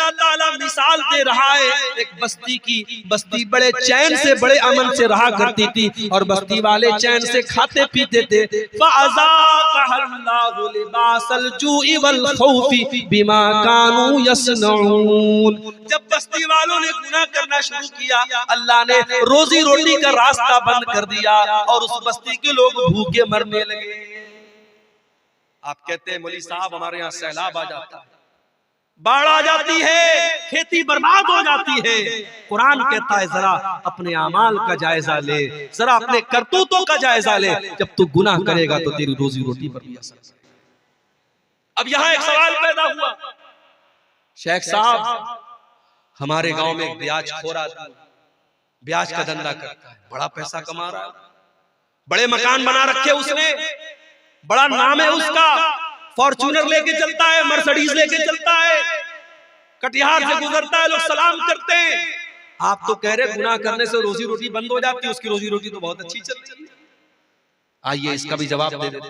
अल्लाह ताला मिसाल दे रहा है एक बस्ती की। बस्ती बड़े चैन से बड़े अमन से रहा करती थी और बस्ती वाले चैन से खाते पीते थे। फ़अज़ाक़हल्लाहु लिबासल जूइ वल खौफ़ि बिमा कानू यसनऊन। जब बस्ती वालों ने गुनाह करना शुरू किया, अल्लाह ने रोजी रोटी का रास्ता बंद कर दिया और उस बस्ती के लोग भूखे मरने लगे। आप कहते हैं मौलवी साहब हमारे यहाँ सैलाब आ जाता है, बाढ़ आ जाती है, खेती बर्बाद हो जाती है। कुरान कहता है जरा अपने अमाल का जायजा ले, जरा अपने करतूतों का जायजा ले। जब तू गुनाह करेगा तो तेरी रोजी रोटी पर भी असर। अब यहाँ एक सवाल पैदा हुआ, शेख साहब हमारे गांव में एक ब्याज खोरा था, ब्याज का धंधा करता है, बड़ा पैसा कमा रहा है, बड़े मकान बना रखे उसने, बड़ा नाम है उसका, फॉर्च्यूनर लेके चलता है, मर्सिडीज लेके चलता है, कटिहार से गुजरता है, लोग सलाम करते हैं। आप तो कह रहे गुनाह करने से रोजी रोटी बंद हो जाती है, उसकी रोजी रोटी तो बहुत अच्छी चल रही है। आइए इसका भी जवाब दे देते।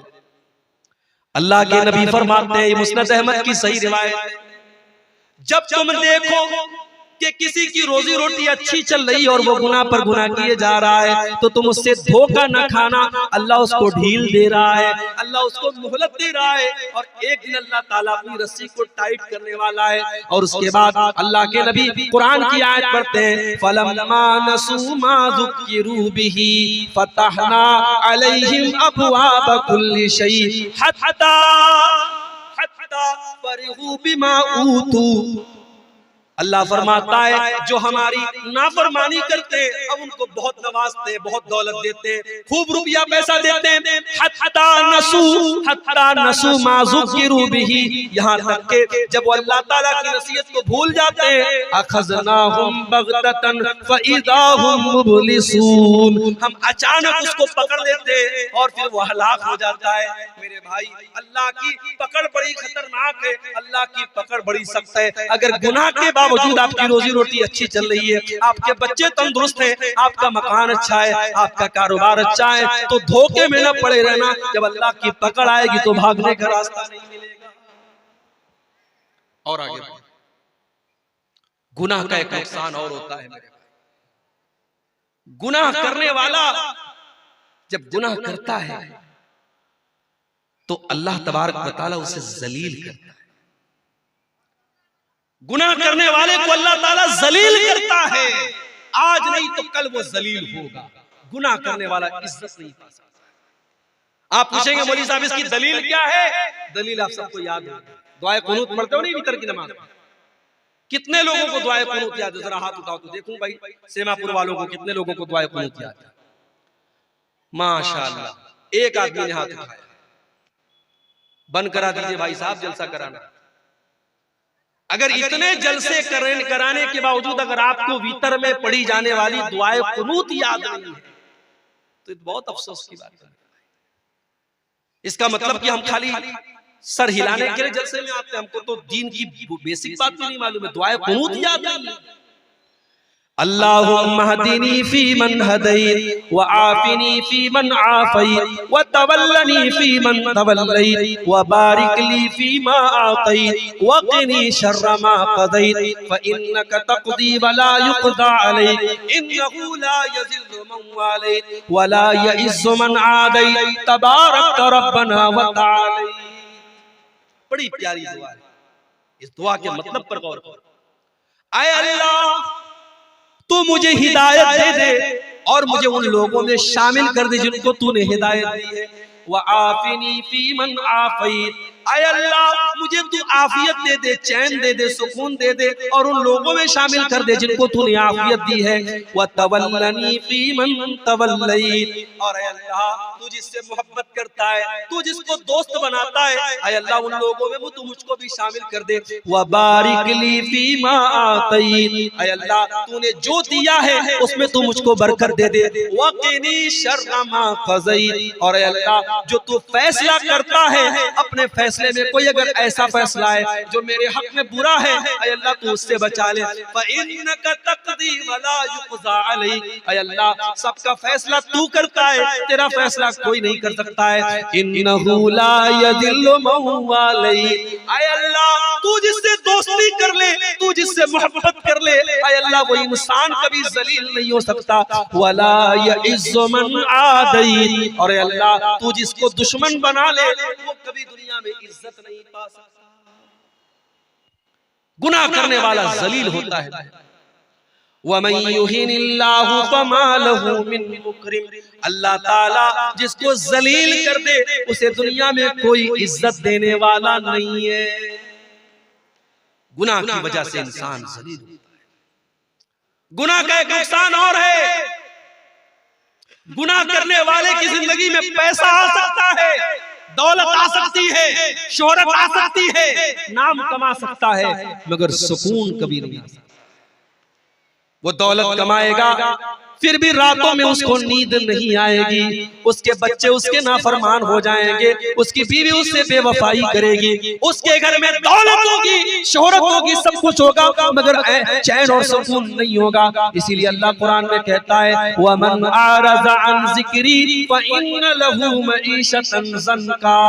अल्लाह के नबी फरमाते हैं, मुस्नद अहमद की सही रिवायत, जब तुम देखो कि किसी की रोजी रोटी अच्छी चल रही और वो गुनाह पर गुनाह किए जा रहा है तो तुम उससे धोखा न खाना। अल्लाह उसको ढील दे रहा है, अल्लाह उसको मोहलत दे रहा है और एक दिन अल्लाह ताला अपनी रस्सी को टाइट करने वाला है। और उसके बाद अल्लाह के नबी कुरान की आयत पढ़ते हैं, फलम्मा नसू मा ज़ुक्किरू बिही फतहना अलैहिम अबवाब कुल्ली शै हत्ता फरिहू बिमा ऊतू। अल्लाह फरमाता है जो हमारी नाफरमानी करते हैं हम उनको बहुत नवाजते हैं, बहुत दौलत देते हैं, खूब रुपया पैसा देते हैं। हत्ता नसू मा ज़ुक्किरू बिही, यहाँ तक के जब वो अल्लाह ताला की नसीहत को भूल जाते हैं, अखज़नाहुम बग़ततन फ़इज़ा हुम मुब्लिसून, हम अचानक उसको पकड़ लेते हैं और फिर वो हलाक हो जाता है। मेरे भाई अल्लाह की पकड़ बड़ी खतरनाक है, अल्लाह की पकड़ बड़ी सख्त है। अगर गुनाह के बावजूद आपकी रोजी रोटी अच्छी चल रही है, आपके बच्चे तंदुरुस्त हैं, आपका मकान अच्छा है, आपका कारोबार अच्छा है, तो धोखे में न पड़े रहना। जब अल्लाह की पकड़ आएगी तो भागने का रास्ता नहीं मिलेगा। और आगे गुनाह का एक नुकसान और होता है मेरे भाई, गुनाह करने वाला जब गुनाह करता है तो अल्लाह तबारक व तआला उसे जलील करता है। गुनाह करने वाले को अल्लाह ताला जलील करता है, आज नहीं तो कल वो जलील होगा। गुनाह करने वाला इज्जत नहीं पा सकता। आप पूछेंगे मौलवी साहब इसकी दलील क्या है? दलील आप सबको याद है, दुआए कुनूत पढ़ते हो नहीं वितर की नमाज? कितने लोगों को दुआए कुनूत याद है? जरा हाथ उठाओ तो देखूं भाई, सेमापुर वालों को कितने लोगों को दुआए कुनूत याद है? माशाअल्लाह, एक आदमी ने हाथ उठाया। बंद करा दीजिए भाई साहब जलसा कराना। अगर इतने जलसे कराने के बावजूद अगर आपको वितर में पढ़ी जाने वाली दुआए कुनूत याद नहीं है तो बहुत अफसोस की बात है। इसका मतलब कि हम खाली सर हिलाने के लिए जलसे में आते हैं, हमको तो दीन की बेसिक बात भी नहीं मालूम है, दुआए कुनूत याद नहीं है। अल्लाहुम्मा हदीनी फीमन हदैत व आफिनी फीमन आफैत व तवल्लनी फीमन तवल्लैत व बारिक ली फीमा आतैत व क़िनी शर्र मा क़दैत फ इन्नका तक़दी व ला युक़दा अलैक इन्नहु ला यज़िल्लु मन वालैत व ला यइज़्ज़ु मन आदैत तबारक रब्बना व तआला। बड़ी प्यारी दुआ है, इस दुआ के मतलब पर गौर करो। आए अल्लाह तू मुझे हिदायत दे दे और मुझे उन लोगों में शामिल कर दे जिनको तूने हिदायत दी है। व आफिनी फीमन आफैत, आए अल्लाह मुझे तू आफियत दे दे, चैन दे दे, सुकून दे दे और उन लोगों में शामिल कर दे जिनको तूने आफियत दी है। व तवल्लनी फीमन तवल्लैत, और आए अल्लाह तू जिससे मोहब्बत करता है, तू जिसको दोस्त बनाता है, आए अल्लाह उन लोगों में तू मुझको भी शामिल कर दे। व बारिक ली फीमा आतैत, आए अल्लाह तूने जो दिया है उसमें तू मुझको बरकत दे दे। व क़िनी शर्र मा क़ज़ैत, और आए अल्लाह जो तू फैसला करता है अपने फैसले में कोई अगर ऐसा फैसला है जो मेरे हक में बुरा है, ऐ अल्लाह तू उससे बचा ले। फ़इन्नका तक़दी व ला युक़ज़ा अलैक, ऐ अल्लाह सबका फैसला तू करता है, तेरा फैसला कोई नहीं कर सकता है। इन्नहु ला यज़िल्लु मन वालैत, ऐ अल्लाह तू जिससे दोस्ती कर ले, तू तू जिससे मोहब्बत कर ले ऐ अल्लाह वो इंसान कभी जलील नहीं हो सकता। वला यइज़्ज़ु मन आदई, और ऐ अल्लाह तू जिसको दुश्मन बना ले वो कभी दुनिया में इज्जत नहीं पा सकता। गुनाह करने वाला जलील होता है। वमन युहिनिल्लाहु फमा लहू मिन मुकरिम, अल्लाह ताला जिसको जलील कर दे उसे दुनिया में कोई इज्जत देने वाला नहीं है। गुनाह की वजह से इंसान जलील होता है। गुनाह का एक नुकसान और है, गुनाह करने वाले की जिंदगी में पैसा आ सकता है, दौलत आ सकती है, शोहरत आ सकती है, नाम कमा सकता है, मगर सुकून कभी नहीं आ सकता। वो दौलत कमाएगा फिर भी रातों में उसको नींद नहीं आएगी, उसके बच्चे उसके नाफरमान हो जाएंगे, उसकी बीवी उससे बेवफाई करेगी, उसके घर में दौलत होगी, शोहरत होगी, सब कुछ होगा, मगर चैन और सुकून नहीं होगा। इसीलिए अल्लाह कुरान में कहता है वमन आरज़ा अन ज़िक्री फ़इन्न लहू मईशतन ज़न्का,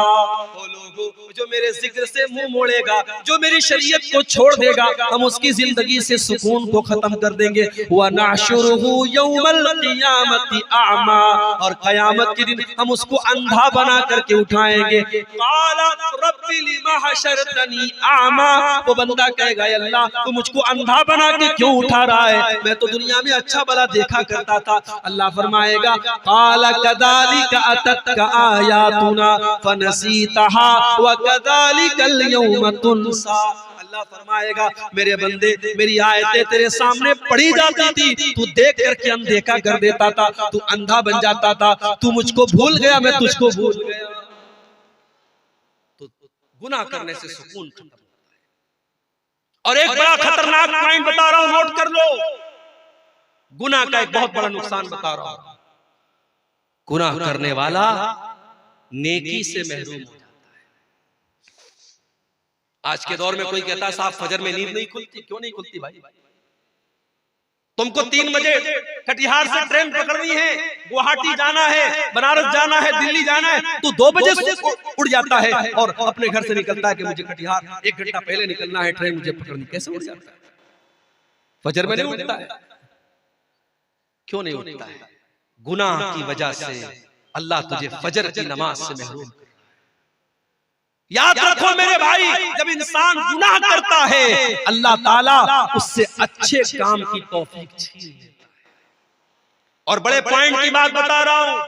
जो मेरे जिक्र से मुंह मोड़ेगा, जो मेरी शरीयत को छोड़ देगा, हम उसकी जिंदगी से सुकून को खत्म कर देंगे। व नहशुरुहु यौमल क़ियामति अअमा, और क़यामत के दिन हम उसको अंधा बना करके उठाएंगे। क़ाला रब्बि लिमा हशरतनी अअमा, वो बंदा कहेगा अल्लाह तू मुझको अंधा बना के क्यों उठा रहा है, मैं तो दुनिया में अच्छा भला देखा करता था। अल्लाह फरमाएगा क़ाला कज़ालिका अततका आयातुना फनसीतहा व कज़ालिकल यौम तुनसा, अल्लाह फरमाएगा मेरे बंदे मेरी आयतें तेरे सामने पढ़ी जाती थी, तू देख करके अनदेखा कर देता था, तू अंधा बन जाता था, तू मुझको भूल गया, मैं तुझको भूल गया। तो गुनाह करने से सुकून खत्म होता है। और एक बड़ा खतरनाक पॉइंट बता रहा हूं, नोट कर लो, गुनाह का एक बहुत बड़ा नुकसान बता रहा हूं। गुनाह करने वाला नेकी से महरूम हो जाता है। आज के दौर में कोई कहता है साहब फजर में नींद नहीं खुलती, क्यों नहीं खुलती भाई? तुमको 3 बजे कटिहार से ट्रेन पकड़नी है, गुवाहाटी जाना है, बनारस जाना है, दिल्ली जाना है, तो 2 बजे उड़ जाता है और अपने घर से निकलता है कि मुझे कटिहार 1 घंटा पहले निकलना है, ट्रेन मुझे पकड़नी। कैसे उड़ जाता है? फजर में नहीं उठता है। क्यों नहीं उठता है? गुनाह की वजह से अल्लाह तुझे फजर की नमाज से महरूम। याद रखो मेरे भाई, जब इंसान गुनाह करता है अल्लाह ताला उससे अच्छे काम की तौफीक छीन लेता है। और बड़े पॉइंट की बात बता रहा हूं,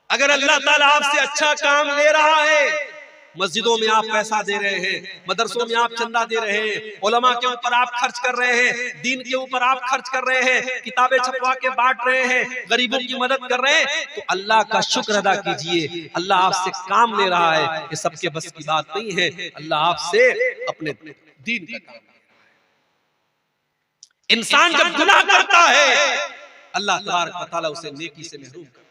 अगर अल्लाह ताला आपसे अच्छा काम ले रहा है, मस्जिदों में आप पैसा दे रहे हैं, मदरसों में आप चंदा दे रहे हैं, उलमा के ऊपर आप खर्च कर रहे हैं, दीन के ऊपर आप खर्च कर रहे हैं, किताबें छपवा के बांट रहे हैं, गरीबों की मदद कर रहे हैं, तो अल्लाह का शुक्र अदा कीजिए। अल्लाह आपसे काम ले रहा है, ये सबके बस की बात नहीं है। अल्लाह आपसे अपने दीन का काम। इंसान जब गुनाह करता है अल्लाह तबारक व तआला उसे नेकी से महरूम कर देता है।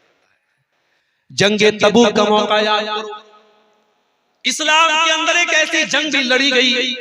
जंगे तबूक का मौका याद करो, इस्लाम के अंदर एक ऐसी जंग भी लड़ी गई,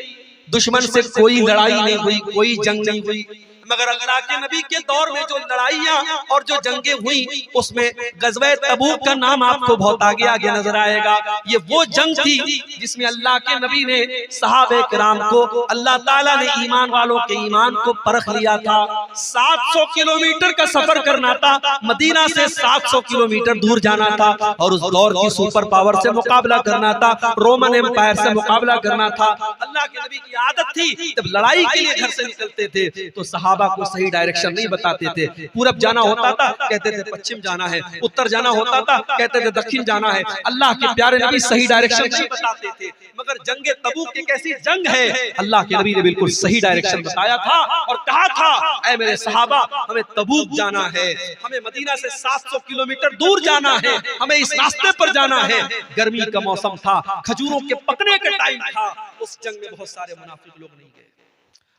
दुश्मन से कोई लड़ाई नहीं हुई, कोई जंग नहीं हुई, मगर अल्लाह के नबी के दौर में जो लड़ाइयां और जो जंगें हुई उसमें गज़वे तबूक का नाम आपको बहुत आगे आगे नजर आएगा। ये वो जंग थी जिसमें अल्लाह के नबी ने सहाबे किराम को, अल्लाह ताला ने ईमान वालों के ईमान को परख लिया था। 700 किलोमीटर का सफर करना था, मदीना से 700 किलोमीटर दूर जाना था, और उस दौर की सुपर पावर से मुकाबला करना था, रोमन एम्पायर से मुकाबला करना था। अल्लाह के नबी की आदत थी जब लड़ाई के लिए घर से निकलते थे तो सहाबा को सही डायरेक्शन नहीं बताते थे। पूरब जाना होता था कहते थे पश्चिम जाना है, उत्तर जाना होता था कहते थे दक्षिण जाना है। अल्लाह के प्यारे नबी सही डायरेक्शन नहीं बताते थे, मगर जंगे तबूक एक ऐसी जंग है अल्लाह के नबी ने बिल्कुल सही डायरेक्शन बताया था और कहा था ऐ मेरे सहाबा हमें तबूक जाना है, हमें मदीना से 700 किलोमीटर दूर जाना है, हमें इस रास्ते पर जाना है। गर्मी का मौसम था, खजूरों के पकने का टाइम था। उस जंग में बहुत सारे मुनाफिक लोग नहीं गए,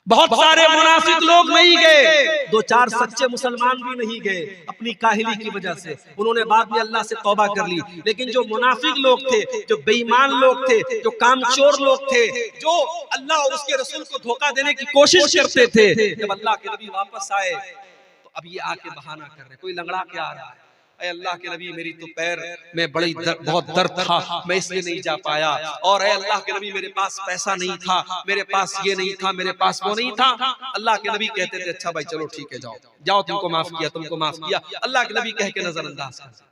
बहुत सारे मुनाफिक लोग नहीं गए, 2-4 सच्चे मुसलमान भी नहीं गए अपनी काहिली की वजह से। उन्होंने बाद में अल्लाह से तौबा कर ली, लेकिन जो मुनाफिक लोग थे, जो बेईमान लोग थे, जो कामचोर लोग थे, जो अल्लाह और उसके रसूल को धोखा देने की कोशिश करते थे, जब अल्लाह के नबी वापस आए तो अब ये आके बहाना कर रहे, कोई लंगड़ा के आ रहा है, ऐ अल्लाह के नबी मेरी तो पैर में बहुत दर्द था, मैं इसलिए नहीं जा पाया, और ऐ अल्लाह के नबी मेरे पास पैसा नहीं था, मेरे पास ये नहीं था, मेरे पास वो नहीं था। अल्लाह के नबी कहते थे अच्छा भाई चलो ठीक है जाओ जाओ, तुमको माफ किया, तुमको माफ किया। अल्लाह के नबी कह के नजरअंदाज कर दिया।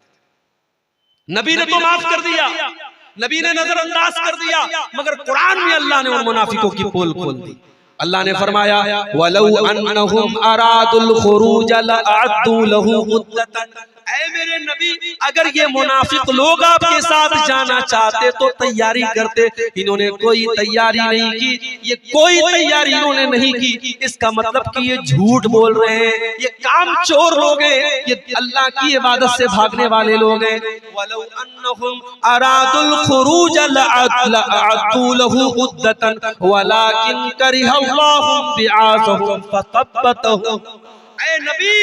नबी ने तो माफ कर दिया, नबी ने नजरअंदाज कर दिया, मगर कुरान में अल्लाह ने उन मुनाफिकों की पोल खोल दी। अल्लाह ने फरमाया वलौ अन्नहुम अरादुल खुरूज लअद्दू लहू उद्दतन, ऐ मेरे नबी अगर ये मुनाफिक लोग आपके साथ जाना चाहते तो तैयारी करते, इन्होंने कोई तैयारी नहीं की, ये कोई तैयारी इन्होंने नहीं की। इसका मतलब कि ये झूठ बोल रहे हैं, ये काम चोर लोग हैं, ये अल्लाह की इबादत से भागने वाले लोग हैं। वलौ अन्नहुम अरादुल खुरूज लअद्दू लहू उद्दतन वलाकिन करिहल्लाहु बिआसहुम फतब्बतहुम, ऐ नबी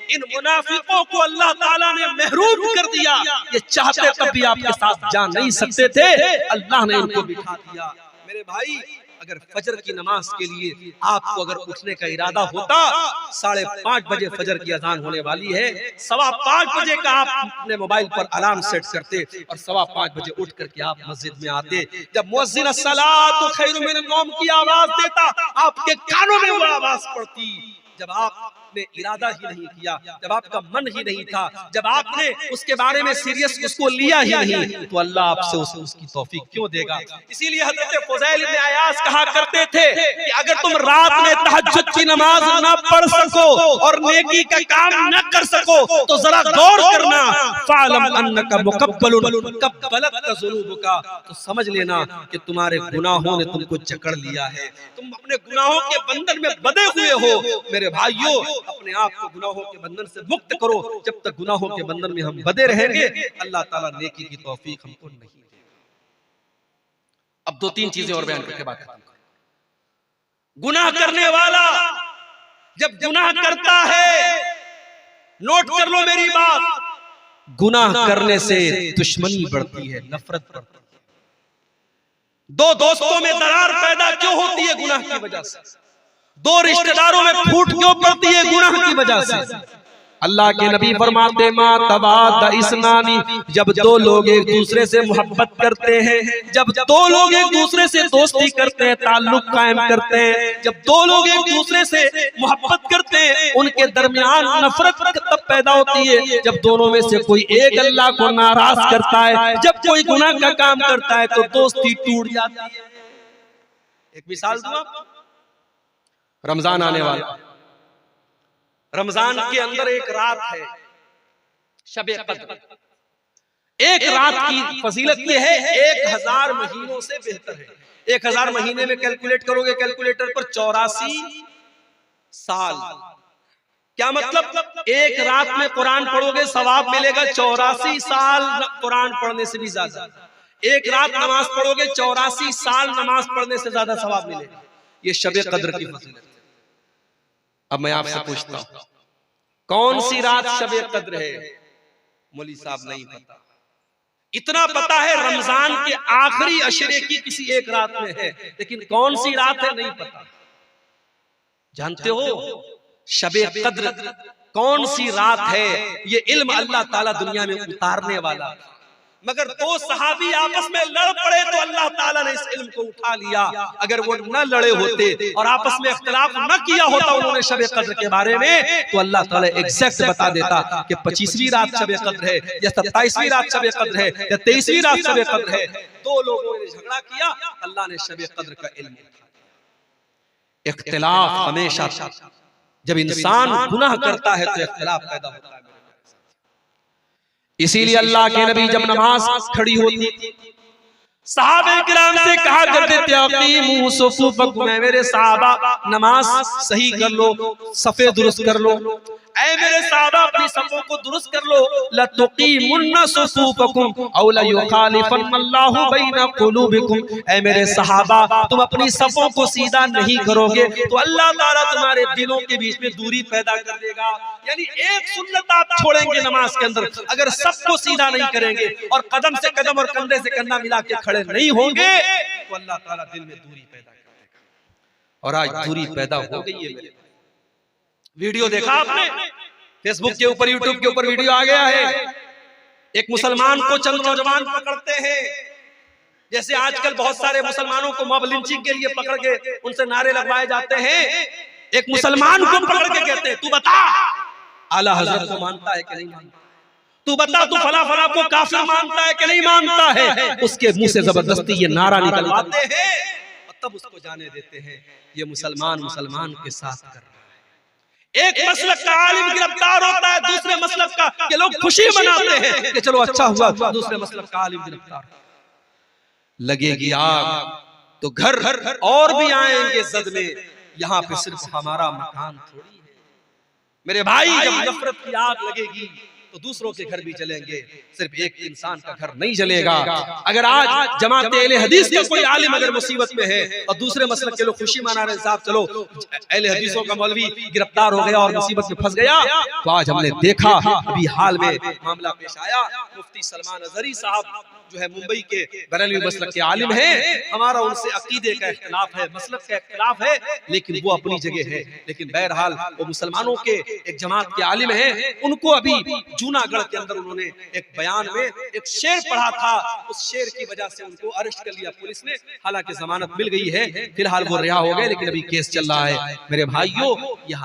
इन मुनाफिकों को अल्लाह ताला ने महरूम कर दिया, ये चाहते तब भी आपके साथ जा नहीं सकते थे, अल्लाह ने इनको बिठा दिया। मेरे भाई अगर फजर की नमाज के लिए आपको अगर उठने का इरादा होता, 5:30 बजे फजर की अजान होने वाली है, 5:15 बजे का आप अपने मोबाइल पर अलार्म सेट करते और 5:15 बजे उठ करके आप मस्जिद में आते। जब मुअज्जिन अस्सलातु खैरुम मिनन नौम की आवाज देता, आपके कानों में वो आवाज पड़ती। जब आपने इरादा ही नहीं किया, जब आपका मन ही नहीं था, जब आपने उसके बारे में सीरियस उसको लिया ही नहीं, तो अल्लाह आपसे उसकी तौफीक क्यों देगा। इसीलिए हजरत फुज़ैल इब्न अयाज कहा करते थे कि अगर तुम रात में तहज्जुद की नमाज ना पढ़ सको और नेकी का काम न कर सको तो जरा गौर करना, फ़अलम अन्नका मुक़ब्बलुन कब्बलत ज़ुनूबुका, तो समझ लेना कि तुम्हारे गुनाहों ने तुमको जकड़ लिया है, तुम अपने गुनाहों के बंधन में बंधे हुए हो। मेरे भाइयों अपने आप को गुनाहों के बंधन से मुक्त करो, जब तक गुनाहों के बंधन में हम बंधे रहेंगे अल्लाह ताला नेकी की तौफीक हमको नहीं देगा। अब 2-3 चीजें और बयान करके बात खत्म करो। गुनाह करने वाला जब गुनाह करता है, नोट कर लो मेरी बात, गुनाह करने से दुश्मनी बढ़ती है, नफरत बढ़ती है। 2 दोस्तों में दरार पैदा क्यों होती है? गुनाह की वजह से। 2 रिश्तेदारों में फूट क्यों पड़ती है? गुनाह की वजह से। अल्लाह के नबी फरमाते मा तबादा इस्नानी, जब 2 लोग एक दूसरे से मोहब्बत करते हैं, जब 2 लोग एक दूसरे से दोस्ती करते हैं, ताल्लुक कायम करते हैं, जब 2 लोग एक दूसरे से मोहब्बत करते हैं, उनके दरमियान नफरत तब पैदा होती है जब दोनों में से कोई एक अल्लाह को नाराज करता है, जब कोई गुनाह का काम करता है तो दोस्ती टूट जाती है। एक मिसाल दूं, रमजान आने वाला, रमजान के अंदर एक रात है शबे कद्र। एक रात की फजीलत ये है 1000 महीनों से बेहतर है। 1000 महीने में कैलकुलेट करोगे कैलकुलेटर पर 84 साल। क्या मतलब? एक रात में कुरान पढ़ोगे सवाब मिलेगा 84 साल कुरान पढ़ने से भी ज्यादा। एक रात नमाज पढ़ोगे 84 साल नमाज पढ़ने से ज्यादा सवाब मिलेगा। ये शबे कद्र की फजीलत है। अब मैं आपसे पूछता हूं कौन सी रात शबे कद्र है? मौली साहब नहीं पता। इतना पता है रमजान के आखिरी अशरे की किसी एक रात में है, लेकिन कौन सी रात है नहीं पता। जानते हो शबे कद्र कौन सी रात है? ये इल्म अल्लाह ताला दुनिया में उतारने वाला, मगर 2 सहाबी आपस में लड़ पड़े तो अल्लाह ताला ने इस इल्म को उठा लिया। अगर वो न लड़े होते और आपस में इख्तिलाफ न किया होता उन्होंने शबे कद्र के बारे में, तो अल्लाह ताला एग्जैक्ट बता देता कि 25वीं रात शबे कद्र है या 27वीं रात शबे कद्र है या 23वीं रात शबे कद्र है। 2 लोगों ने झगड़ा किया, अल्लाह ने शबे कद्र का इल्म उठा दिया। इख्तिलाफ हमेशा, जब इंसान गुनाह करता है तो इख्तिलाफ पैदा होता है। इसीलिए अल्लाह के नबी जब नमाज खड़ी होती थी सहाबे किराम से कहा करते थे अकीमू सुफूफकुम, मेरे सहाबा नमाज सही कर लो, सफे दुरुस्त कर लो। ऐ मेरे सहाबा अपनी सफों को दुरुस्त कर लो। लतुकीमुन्ना सुफूफकुम औ ला युखालिफन्नल्लाहु बैना कुलूबिकुम, ऐ मेरे सहाबा तुम अपनी सफों को सीधा नहीं करोगे तो अल्लाह ताला तुम्हारे दिलों के बीच में दूरी पैदा कर देगा। यानी एक सुन्नत आप छोड़ेंगे नमाज के अंदर, अगर सबको सीधा नहीं करेंगे और कदम से कदम और कंधे से कंधा मिला के खड़े नहीं होंगे तो अल्लाह ताला दिल में दूरी पैदा कर देगा। और आज दूरी पैदा हो गई है। वीडियो देखा आपने? फेसबुक के ऊपर, यूट्यूब के ऊपर वीडियो आ गया है, एक मुसलमान को चंद नौजवान पकड़ते हैं, जैसे आजकल बहुत सारे मुसलमानों को मॉब लिंचिंग के लिए पकड़ के उनसे नारे लगवाए जाते हैं। एक मुसलमान को पकड़ के कहते हैं, तू बता आला हजरत को मानता है कि नहीं मानता, तू बता तू फला फला को काफिर मानता है कि नहीं मानता है। उसके मुंह से जबरदस्ती ये नारा निकलवाते हैं और तब उसको जाने देते हैं ये मुसलमान मुसलमान के साथ कर रहा है। एक मसलक का आलिम गिरफ्तार होता है, दूसरे मसलक का के लोग खुशी मनाते हैं कि चलो अच्छा हुआ, दूसरे मसलक का आलिम गिरफ्तार। लगेगी आग तो घर और भी आएंगे जद में, यहाँ पे सिर्फ हमारा मकान थोड़ी है। मेरे भाई, जब नफरत की आग लगेगी तो दूसरों के घर भी जलेंगे, सिर्फ एक इंसान का घर नहीं जलेगा। अगर आज जमात अहले हदीस का कोई आलिम अगर मुसीबत में है और दूसरे मसलक के लोग खुशी मना रहे, साहब चलो अहले हदीसों का मौलवी गिरफ्तार हो गया और मुसीबत में फंस गया, तो आज हमने देखा अभी हाल में मामला पेश आया, मुफ्ती सलमान अजहरी साहब जो है मुंबई के बरेलवी मसलक के आलिम हैं, हमारा उनसे अकीदे का इख्तिलाफ है, मसलक का इख्तिलाफ है, लेकिन वो अपनी जगह है। लेकिन बहरहाल वो मुसलमानों के एक जमात के आलिम हैं। उनको अभी जूनागढ़ के अंदर उन्होंने एक बयान में एक शेर पढ़ा था, उस शेर की वजह से उनको अरेस्ट कर लिया पुलिस ने। हालांकि जमानत मिल गई है, फिलहाल वो रिहा हो गए, लेकिन अभी केस चल रहा है। मेरे भाइयों, ये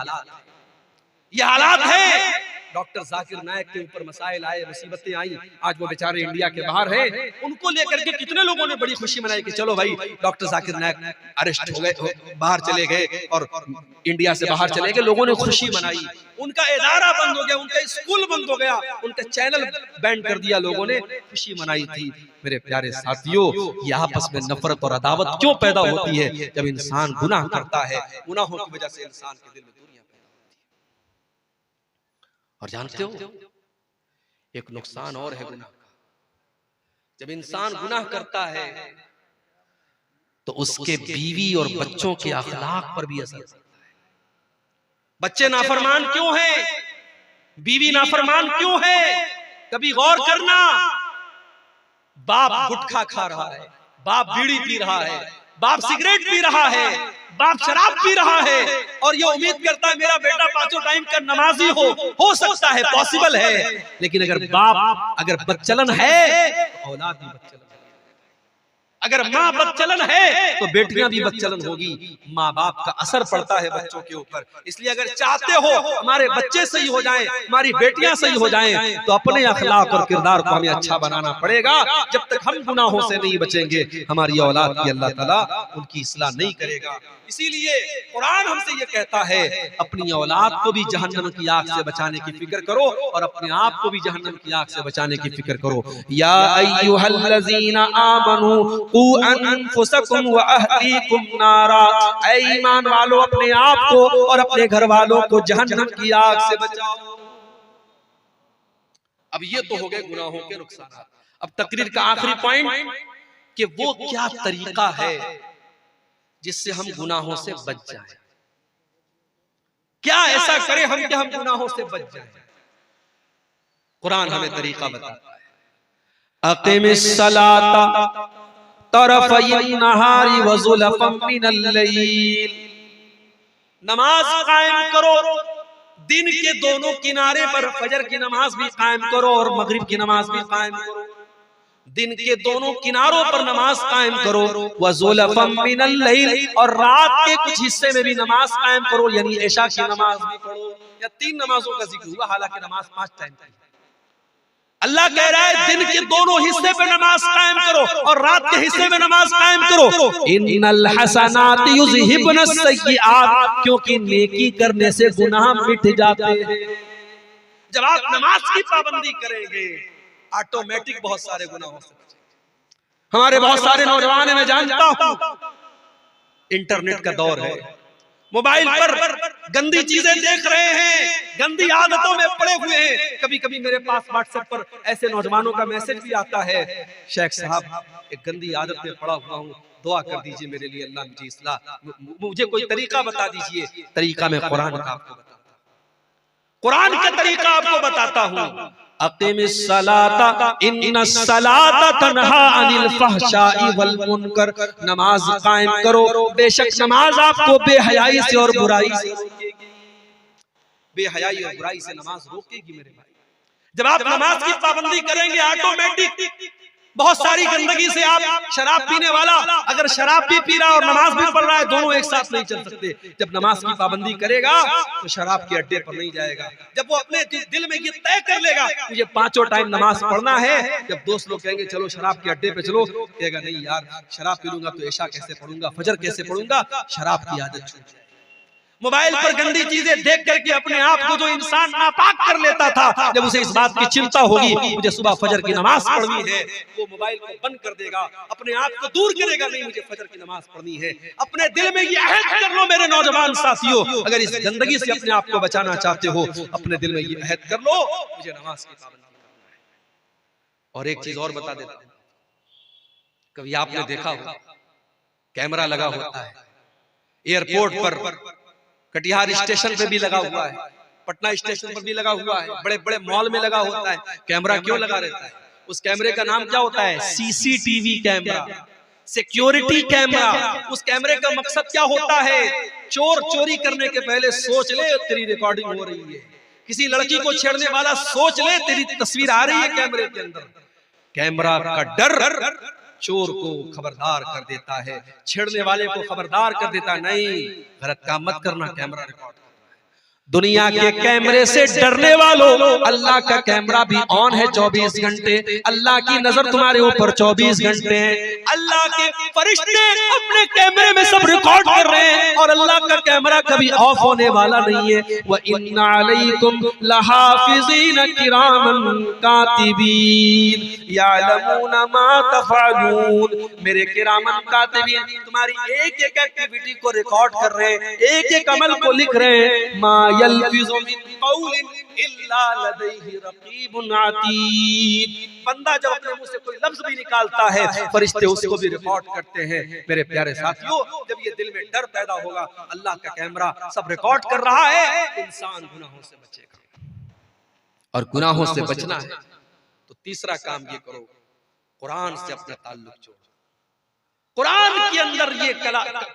हालात है। डॉक्टर जाकिर नायक के ऊपर मसाइल आए, मुसीबतें आई, आज वो बेचारे इंडिया के बाहर हैं। उनको लेकर के कितने लोगों ने बड़ी खुशी मनाई कि चलो भाई डॉक्टर जाकिर नायक अरेस्ट हो गए, बाहर चले गए और इंडिया से बाहर चले गए, लोगों ने खुशी मनाई। उनका इदारा बंद हो गया, उनका स्कूल बंद हो गया, उनका चैनल बैन कर दिया, लोगों ने खुशी मनाई थी। मेरे प्यारे साथियों, ये आपस में नफरत और अदावत क्यों पैदा होती है? जब इंसान गुनाह करता है, गुनाहों की वजह से इंसान के दिल में और जानते हो एक नुकसान और है गुनाह का। जब इंसान गुनाह करता है तो उसके बीवी और बच्चों के अखलाक पर भी असर पड़ता है। बच्चे नाफरमान क्यों हैं? बीवी नाफरमान क्यों है? कभी गौर करना। बाप गुटखा खा रहा है, बाप बीड़ी पी रहा है, बाप सिगरेट पी रहा है, बाप शराब पी रहा है और ये उम्मीद करता है मेरा बेटा पांचों टाइम का नमाजी हो सकता है, पॉसिबल है। लेकिन अगर बाप अगर बदचलन है तो औलाद भी बदचलन, अगर माँ बदचलन है तो बेटियां भी बदचलन होगी। माँ बाप का असर पड़ता है बच्चों के ऊपर। इसलिए अगर चाहते हो हमारे बच्चे सही हो जाएं, हमारी बेटियां सही हो जाएं, तो अपने अखलाक और किरदार को हमें अच्छा बनाना पड़ेगा। जब तक हम गुनाहों से नहीं बचेंगे, हमारी औलाद की अल्लाह ताला उनकी इस्लाह नहीं करेगा। इसीलिए कुरान हमसे ये कहता है अपनी औलाद को भी जहन्नम की आग से बचाने की फिक्र करो और अपने आप को भी जहन्नम की आग से बचाने की फिक्र करो। या अय्युहल्लज़ीना आमनू कू अनफुसकुम व अहलीकुम नारा, ऐ ईमान वालों अपने आप को और अपने घर वालों को जहन्नम की आग से बचाओ। अब ये तो हो गए गुनाहों के नुकसान। अब तकरीर का आखिरी पॉइंट कि वो क्या तरीका है जिससे हम गुनाहों से बच जाएं। क्या ऐसा करें हम कि हम गुनाहों से बच जाएं? कुरान हमें तरीका बताता है। अक़िमिस सलाता तरफ़यन नहारी व ज़ुलफ़म मिनल लैल, नमाज कायम करो दिन के दोनों किनारे पर। फजर की नमाज भी कायम करो और मगरिब की नमाज भी कायम करो। दिन के दोनों किनारों पर नमाज कायम करो। व ज़ुलफ़म मिनल लैल, और रात के कुछ हिस्से में भी नमाज कायम करो, यानी इशा की नमाज भी पढ़ो। या 3 नमाजों का जिक्र हुआ, हालांकि नमाज 5 टाइम की। अल्लाह कह रहा है दिन के दोनों हिस्से पे नमाज कायम करो और रात के हिस्से में नमाज कायम करो। इन्नल हसनाति युज़हिबुनस सय्यिआत, क्योंकि नेकी करने से गुनाह मिट जाते हैं। जब आप नमाज की पाबंदी करेंगे, ऑटोमेटिक बहुत सारे गुनाह हो सकते हैं। हमारे बहुत सारे नौजवान, मैं जानता हूं, इंटरनेट का दौर है, मोबाइल पर गंदी चीजें देख रहे हैं, गंदी आदतों में पड़े हुए हैं। कभी कभी मेरे पास व्हाट्सएप पर ऐसे नौजवानों का मैसेज भी आता है, शेख साहब एक गंदी आदत में पड़ा हुआ हूँ, दुआ कर दीजिए मेरे लिए, अल्लाह मुझे इस्लाह, मुझे कोई तरीका बता दीजिए। तरीका मैं कुरान का आपको बताता हूँ, कुरान का तरीका आपको बताता हूँ। अक़िमिस सलाता इन्नस सलाता तन्हा अनिल फ़हशाई वल मुनकर, नमाज कायम करो, बेशक नमाज आपको बेहयाई से और बुराई से रोकेगी। बेहयाई और बुराई से नमाज रोकेगी मेरे भाई। जब आप नमाज की पाबंदी करेंगे ऑटोमेटिक बहुत सारी गंदगी से आप शराब पीने वाला अगर शराब भी पी रहा और नमाज भी पढ़ रहा है, दोनों एक साथ नहीं चल सकते। जब नमाज की पाबंदी करेगा तो शराब के अड्डे पर नहीं जाएगा। जब वो अपने दिल में ये तय कर लेगा मुझे 5 टाइम नमाज पढ़ना है, जब दोस्त लोग कहेंगे चलो शराब के अड्डे पे चलो, कहेगा नहीं यार शराब पी लूंगा तो ऐशा कैसे पढ़ूंगा, फजर कैसे पढ़ूंगा, शराब की आदत छूट जाएगी। मोबाइल पर गंदी चीजें देख करके अपने आप को जो इंसान नापाक कर लेता था, जब उसे इस बात की चिंता होगी मुझे सुबह फजर की नमाज पढ़नी है, वो मोबाइल को बंद कर देगा, अपने आप को दूर करेगा, नहीं मुझे फजर की नमाज पढ़नी है। अपने दिल में ये अहद कर लो मेरे नौजवान साथियों, अगर इस गंदगी से अपने आप को बचाना चाहते हो, अपने दिल में ये अहद कर लो मुझे नमाज की पाबंदी करना है। और एक चीज और बता देता हूं, कभी आपने देखा होगा कैमरा लगा होता है एयरपोर्ट पर, कटिहार स्टेशन पे भी लगा हुआ है, पटना स्टेशन पर भी लगा हुआ है, बड़े बड़े मॉल में लगा होता है। कैमरा क्यों लगा रहता है? उस कैमरे का नाम क्या होता है? CCTV camera, security camera. उस कैमरे का मकसद क्या होता है? चोर चोरी करने के पहले सोच ले तेरी रिकॉर्डिंग हो रही है, किसी लड़की को छेड़ने वाला सोच ले तेरी तस्वीर आ रही है कैमरे के अंदर। कैमरा का डर चोर को खबरदार कर देता है, छेड़ने वाले को खबरदार कर देता है, नहीं गलत काम मत करना, कैमरा रिकॉर्ड। दुनिया के कैमरे से डरने वालों, अल्लाह का कैमरा भी ऑन है 24 घंटे। अल्लाह की नजर तुम्हारे ऊपर 24 घंटे है। अल्लाह के फरिश्ते अपने कैमरे में सब रिकॉर्ड कर रहे हैं और अल्लाह का कैमरा कभी ऑफ होने वाला नहीं है। व इन्ना अलैकुम लहाफिज़ीन किरामन कातिबीन यअलमूना मा तफ़अलून। मेरे किरामन कातिबीन तुम्हारी एक एक एक्टिविटी को रिकॉर्ड कर रहे हैं, एक एक अमल को लिख रहे हैं। मा यल्फिज़ु मिन क़ौलिन इल्ला लदैहि रक़ीबुन अतीद। बंदा जब अपने मुंह से कोई लफ्ज भी निकालता है, फरिश्ते उसको भी रिकॉर्ड करते हैं। मेरे प्यारे साथियों, जब ये दिल में डर पैदा होगा, अल्लाह का कैमरा सब रिकॉर्ड कर रहा है, इंसान गुनाहों से बचेगा। और गुनाहों से बचना है तो तीसरा काम ये करो, कुरान से अपना ताल्लुक जोड़ो। कुरान के अंदर ये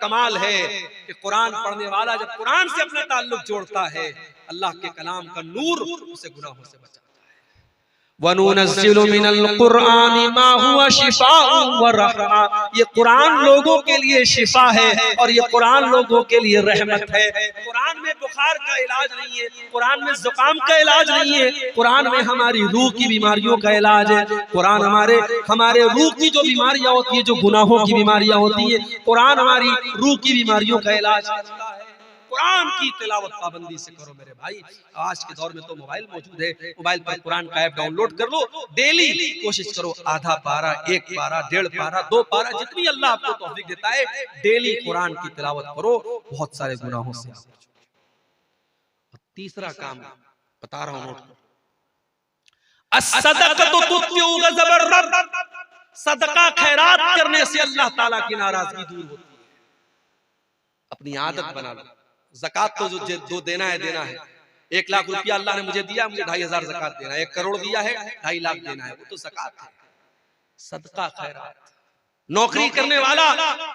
कमाल है कि कुरान पढ़ने वाला जब कुरान से अपना ताल्लुक जोड़ता है, अल्लाह के कलाम का नूर उसे गुनाहों से बचाता है। वनुनज़्ज़िलु मिनल कुरआनि मा हुवा शिफ़ाउन व रहमा। ये कुरान लोगों के लिए शिफा है और ये कुरान लोगों के लिए रहमत है। कुरान में बुखार का इलाज नहीं है, कुरान में जुकाम का इलाज नहीं है, कुरान में हमारी रूह की बीमारियों का इलाज है। कुरान हमारे रूह की जो बीमारियां होती है, जो गुनाहों की बीमारियां होती है, कुरान हमारी रूह की बीमारियों का इलाज करता है। कुरान की तिलावत पाबंदी से करो मेरे भाई। आज के दौर में तो मोबाइल मौजूद है, मोबाइल पर कुरान का ऐप डाउनलोड कर लो, डेली कोशिश करो आधा पारा, 1 पारा, 1.5 पारा, 2 पारा, जितनी अल्लाह आपको तौफीक देता है, डेली कुरान की तिलावत करो, बहुत सारे गुनाहों से। तीसरा काम बता रहा हूं, अस्सदक़तु तुत्फ़िउ ग़ज़बर रब। सदका खैरात करने से अल्लाह ताला की नाराजगी दूर होती है। अपनी आदत बना लो। ज़कात तो जो देना है देना है। 1 लाख रुपया अल्लाह ने मुझे दिया, मुझे 2,500 ज़कात देना है। 1 करोड़ दिया है, 2.5 लाख देना है, वो तो ज़कात है। सदका खैरात। नौकरी करने वाला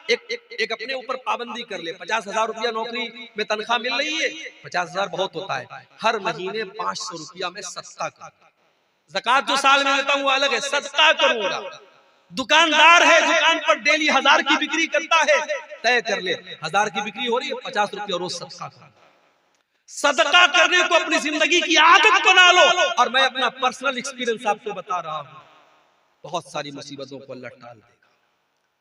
एक अपने ऊपर पाबंदी कर ले। 50,000 रुपया नौकरी में तनख्वाह मिल रही है, 50,000 बहुत होता है, हर महीने 500 रुपया में सदका कर। ज़कात जो साल में देता हूँ वो अलग है, सदका करूंगा। दुकानदार है, दुकान पर डेली 1000 की बिक्री करता है, तय कर ले 1000 की बिक्री हो रही है, 50 रुपया रोज सदका कर। सदका करने को अपनी जिंदगी की आदत बना लो। और मैं अपना पर्सनल एक्सपीरियंस आपको बता रहा हूँ, बहुत सारी मुसीबतों को अल्लाह टाल देगा,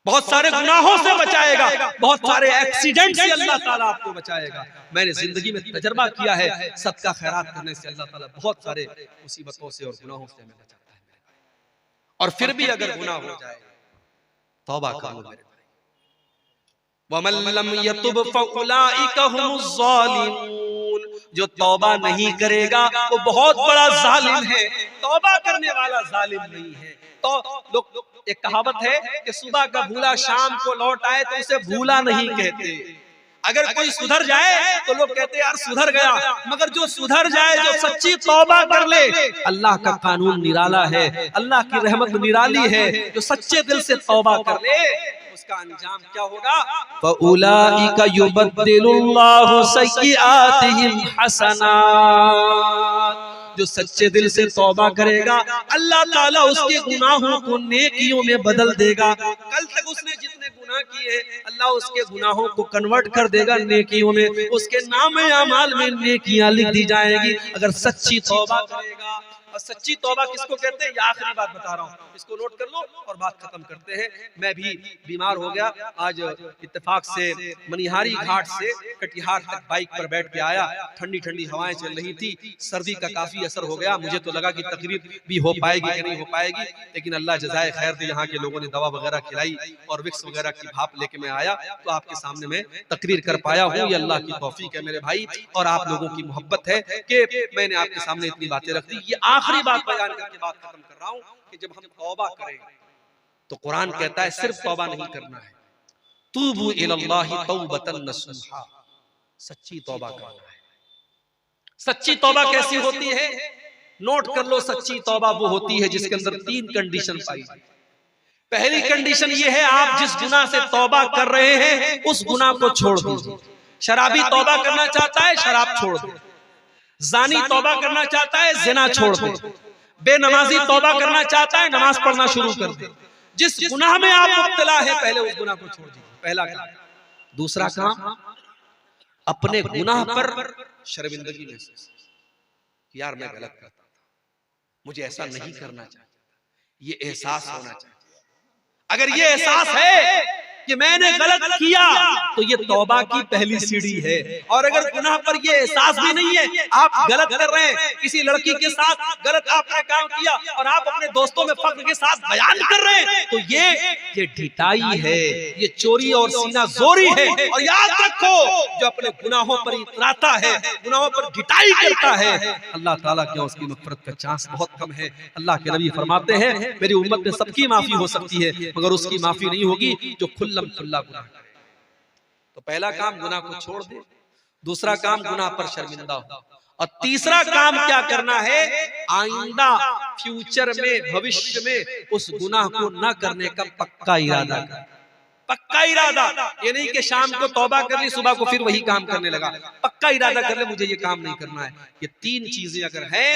बहुत सारे गुनाहों से बचाएगा, बहुत सारे एक्सीडेंट से अल्लाह ताला आपको बचाएगा। मैंने जिंदगी में तजर्बा किया है, सदका खैरात करने से अल्लाह ताला बहुत सारे मुसीबतों से और गुनाहों से हमें बचाता है। और फिर भी अगर गुनाह हो जाए, तौबा करो मेरे भाई। वमन लम यतुब फउलाइका हुमुज़ ज़ालिमून। जो तौबा नहीं करेगा वो बहुत बड़ा जालिम है, तौबा करने वाला जालिम नहीं है। तो लोग, एक कहावत है कि सुबह का भूला शाम को लौट आए तो उसे भूला नहीं कहते। अगर कोई सुधर जाए तो लोग कहते हैं यार सुधर गया, मगर जो सुधर जाए, जो सच्ची तौबा कर ले, अल्लाह का कानून निराला है, अल्लाह की रहमत निराली है। जो सच्चे दिल से तौबा कर ले, वो उसका अंजाम क्या होगा? फउलाइका युबद्दिलुल्लाहु सय्यिआतिहिम हसनात। जो सच्चे दिल से तौबा करेगा अल्लाह ताला उसके गुनाहों को नेकियों में बदल देगा। कल तक उसने जितने गुनाह किए अल्लाह उसके गुनाहों को कन्वर्ट कर देगा नेकियों में, उसके नामे अमाल में नेकियां लिख दी जाएगी अगर सच्ची तौबा करेगा। और सच्ची तौबा किसको कहते हैं? ये आखिरी बात बता रहा हूँ, इसको नोट कर लो और बात खत्म करते हैं। मैं भी बीमार हो गया, आज इत्तेफाक से मनिहारी घाट से कटिहार तक बाइक पर बैठ के आया, ठंडी ठंडी हवाएं चल रही थी, सर्दी का काफी असर हो गया। मुझे तो लगा कि तकरीर भी हो पाएगी कि नहीं हो पाएगी, लेकिन अल्लाह जज़ाए खैर दे, यहाँ के लोगों ने दवा वगैरह खिलाई और विक्स वगैरह की भाप लेके मैं आया तो आपके सामने मैं तकरीर कर पाया हूँ। ये अल्लाह की तौफीक है मेरे भाई, और आप लोगों की मोहब्बत है कि मैंने आपके सामने इतनी बातें रख दी। ये आखिरी बात बयान करके बात खत्म कर रहा हूं कि जब हम तौबा करें तो कुरान कहता है सिर्फ तौबा नहीं करना है, तूबू इलल्लाहि तौबतन नसूहा, सच्ची तौबा करना है। सच्ची तौबा कैसी होती है? नोट कर लो, सच्ची तौबा वो होती है जिसके अंदर 3 कंडीशन पाई जाती है। पहली कंडीशन ये है, आप जिस गुनाह से तौबा कर रहे हैं उस गुनाह को छोड़ दीजिए। शराबी तौबा करना चाहता है, शराब छोड़ दे। जानी तौबा करना चाहता है, जिना छोड़ दे। बेनमाजी तौबा करना चाहता है, नमाज पढ़ना शुरू कर दे। जिस गुनाह में आप मुब्तला है पहले उस गुनाह को छोड़ दीजिए, पहला काम। दूसरा काम, अपने गुनाह पर शर्मिंदगी महसूस, यार मैं गलत करता था, मुझे ऐसा नहीं करना चाहिए, ये एहसास होना चाहिए। अगर ये एहसास है कि मैंने गलत किया तो ये तौबा की पहली सीढ़ी है। और अगर गुनाह पर ये एहसास भी नहीं है, आप गलत कर रहे हैं, किसी लड़की के साथ गलत आपने काम किया और आप अपने दोस्तों में फख्र के साथ बयान कर रहे हैं, तो ये ढिठाई है, ये चोरी और सीना जोरी है। और याद रखो, जो अपने गुनाहों पर इतराता है, गुनाहों पर ढिठाई करता है, अल्लाह ताला के उसकी मग़फ़िरत का चांस बहुत कम है। अल्लाह के नबी फरमाते हैं, मेरी उम्मत में सबकी माफी हो सकती है मगर उसकी माफी नहीं होगी जो खुल्ला गुनाह करे। तो पहला काम गुनाह को छोड़ दे, दूसरा काम गुनाह पर शर्मिंदा हो, और तीसरा काम क्या करना है? आइंदा फ्यूचर में, भविष्य में उस गुनाह को न करने का पक्का इरादा कर। पक्का इरादा, ये नहीं कि शाम को तौबा कर ली, सुबह को फिर वही काम करने लगा। पक्का इरादा कर ले, मुझे ये काम नहीं करना है। ये 3 चीजें अगर है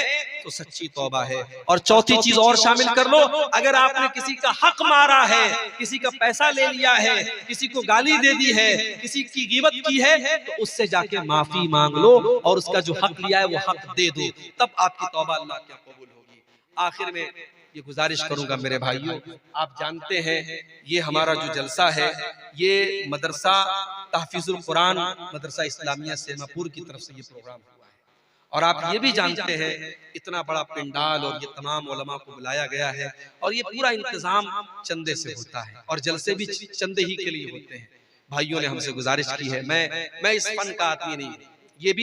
तो सच्ची तौबा है। और चौथी चीज और शामिल कर लो, अगर आपने किसी का हक मारा है, किसी का पैसा ले लिया है, किसी को गाली दे दी है, किसी की गिबत की है, तो उससे जाके माफी मांग लो और उसका जो हक लिया है वो हक दे दो, तब आपकी तौबा अल्लाह की कबूल होगी। आखिर में ये गुजारिश करूंगा मेरे भाइयों, आप जानते हैं ये हमारा जो जलसा है ये मदरसा तहफीजुल कुरान मदरसा इस्लामिया सेमापुर की तरफ से ये प्रोग्राम हुआ है। और आप ये भी जानते हैं इतना बड़ा पंडाल और ये तमाम उलमा को बुलाया गया है और ये पूरा इंतजाम चंदे से होता है और जलसे भी चंदे ही के लिए होते हैं। भाइयों ने हमसे गुजारिश की है, मैं इस फन का आदमी नहीं, ये भी